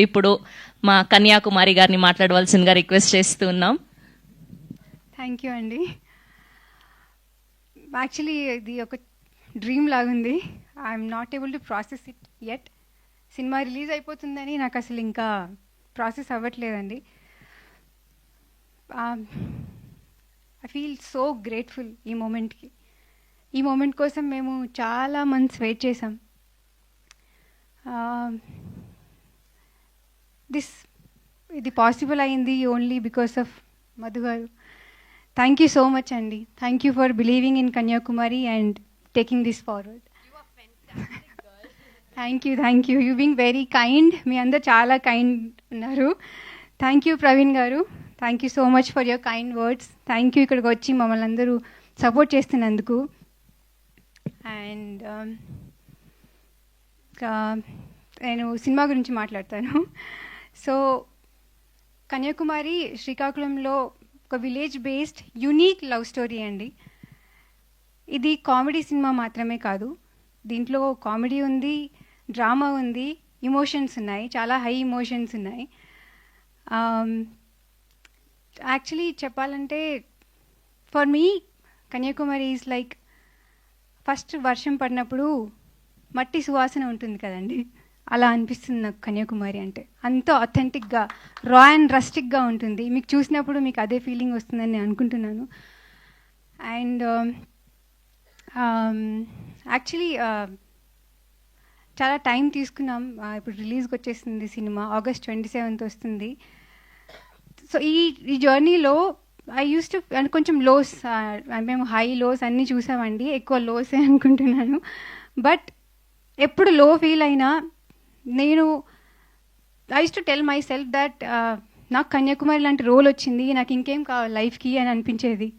ఇప్పుడు మా కన్యాకుమారి గారిని మాట్లాడవలసిందిగా రిక్వెస్ట్ చేస్తూ ఉన్నాం. థ్యాంక్ యూ అండి. యాక్చువల్లీ ఇది ఒక డ్రీమ్ లాగుంది. I'm not able to process it yet. Cinema release అయిపోతుందని నాకు అసలు ఇంకా ప్రాసెస్ అవ్వట్లేదండి. ఐ ఫీల్ సో గ్రేట్ఫుల్ ఈ మూమెంట్కి. ఈ మూమెంట్ కోసం మేము చాలా మంత్స్ వెయిట్ చేసాం. ఇది పాసిబుల్ అయింది only because of Madhu garu. Thank you so much అండి. Thank you for believing in Kanyakumari and taking this forward. Thank you. You being very kind. మీ అందరు చాలా కైండ్ ఉన్నారు. Thank you Praveen garu. Thank you so much for your kind words. Thank you ఇక్కడికి వచ్చి మమ్మల్ని అందరూ support చేస్తున్నందుకు. అండ్ నేను సినిమా గురించి మాట్లాడతాను. సో కన్యాకుమారి శ్రీకాకుళంలో ఒక village based unique love story అండి. ఇది కామెడీ సినిమా మాత్రమే కాదు, దీంట్లో కామెడీ ఉంది, డ్రామా ఉంది, ఇమోషన్స్ ఉన్నాయి, చాలా హై ఇమోషన్స్ ఉన్నాయి. యాక్చువల్లీ చెప్పాలంటే for me Kanyakumari is like first వర్షం పడినప్పుడు మట్టి సువాసన ఉంటుంది కదండి, అలా అనిపిస్తుంది నాకు కన్యాకుమారి అంటే. అంత అథెంటిక్గా రా అండ్ రస్టిక్గా ఉంటుంది. మీకు చూసినప్పుడు మీకు అదే ఫీలింగ్ వస్తుందని నేను అనుకుంటున్నాను. అండ్ యాక్చువల్లీ చాలా టైం తీసుకున్నాం. ఇప్పుడు రిలీజ్కి వచ్చేసింది సినిమా, August 27th వస్తుంది. సో ఈ జర్నీలో ఐ యూస్ టు కొంచెం లోస్, మేము హై లోస్ అన్నీ చూసామండి, ఎక్కువ లోసే అనుకుంటున్నాను. బట్ ఎప్పుడు లో ఫీల్ అయినా నేను I use to tell my self that నాకు కన్యాకుమారి లాంటి రోల్ వచ్చింది, నాకు ఇంకేం కావాలి లైఫ్కి అని అనిపించేది.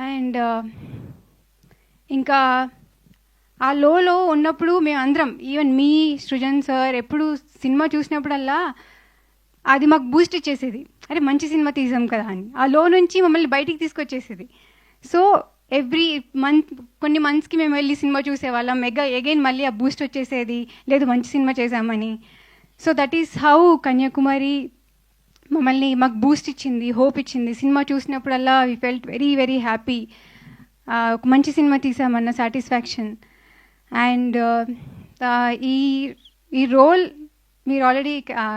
అండ్ ఇంకా ఆ లోలో ఉన్నప్పుడు మేమందరం, ఈవెన్ మీ సృజన్ సార్, ఎప్పుడు సినిమా చూసినప్పుడల్లా అది మాకు బూస్ట్ ఇచ్చేసేది. అరే మంచి సినిమా తీసాం కదా అని, ఆ లో నుంచి మమ్మల్ని బయటికి తీసుకొచ్చేసేది. సో ఎవ్రీ మంత్, కొన్ని మంత్స్కి మేము వెళ్ళి సినిమా చూసేవాళ్ళం. అగైన్ మళ్ళీ ఆ బూస్ట్ వచ్చేసేది, లేదు మంచి సినిమా చేసామని. So that is how Kanyakumari మాకు బూస్ట్ ఇచ్చింది, హోప్ ఇచ్చింది. సినిమా చూసినప్పుడల్లా we felt very very happy, ఒక మంచి సినిమా తీసామన్న సాటిస్ఫాక్షన్. అండ్ ఈ రోల్ మీరు ఆల్రెడీ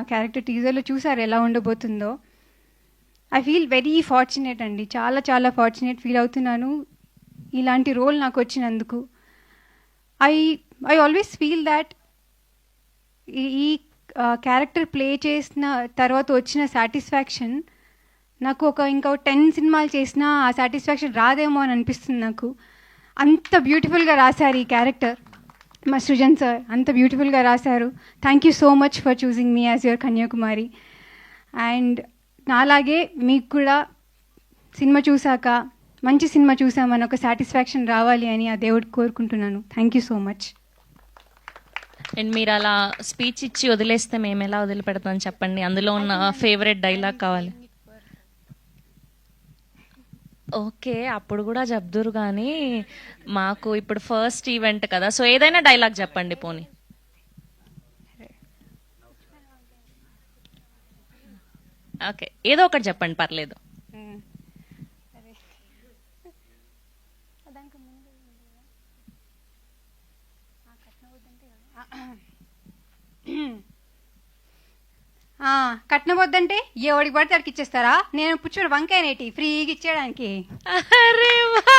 క్యారెక్టర్ టీజర్లో చూసారు ఎలా ఉండబోతుందో. ఐ ఫీల్ వెరీ ఫార్చునేట్ అండి, చాలా చాలా ఫార్చునేట్ ఫీల్ అవుతున్నాను ఇలాంటి రోల్ నాకు వచ్చినందుకు. ఐ ఆల్వేస్ ఫీల్ దాట్ ఈ క్యారెక్టర్ ప్లే చేసిన తర్వాత వచ్చిన సాటిస్ఫాక్షన్ నాకు ఇంకా 10 సినిమాలు చేసినా ఆ సాటిస్ఫాక్షన్ రాదేమో అని అనిపిస్తుంది నాకు. అంత బ్యూటిఫుల్గా రాశారు ఈ క్యారెక్టర్ మా సృజన్ సార్, అంత బ్యూటిఫుల్గా రాశారు. Thank you so much for choosing me as your Kanyakumari. And నాలాగే మీకు కూడా సినిమా చూసాక మంచి సినిమా చూసామని ఒక సాటిస్ఫాక్షన్ రావాలి అని ఆ దేవుడు కోరుకుంటున్నాను. Thank you so much. And మీరు అలా స్పీచ్ ఇచ్చి వదిలేస్తే మేము ఎలా వదిలిపెడతాం చెప్పండి. అందులో ఉన్న ఫేవరెట్ డైలాగ్ కావాలి. ఓకే, అప్పుడు కూడా చెప్దురు కానీ మాకు ఇప్పుడు ఫస్ట్ ఈవెంట్ కదా, సో ఏదైనా డైలాగ్ చెప్పండి పోనీ. ఓకే, ఏదో ఒకటి చెప్పండి పర్లేదు. కట్నబొద్దంటే ఎవడికి పడితే అడికి ఇచ్చేస్తారా? నేను పుచ్చుడు వంకాయనేటి ఫ్రీగా ఇచ్చేయడానికి. అరే వా,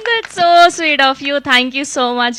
that's so sweet of you. Thank you so much.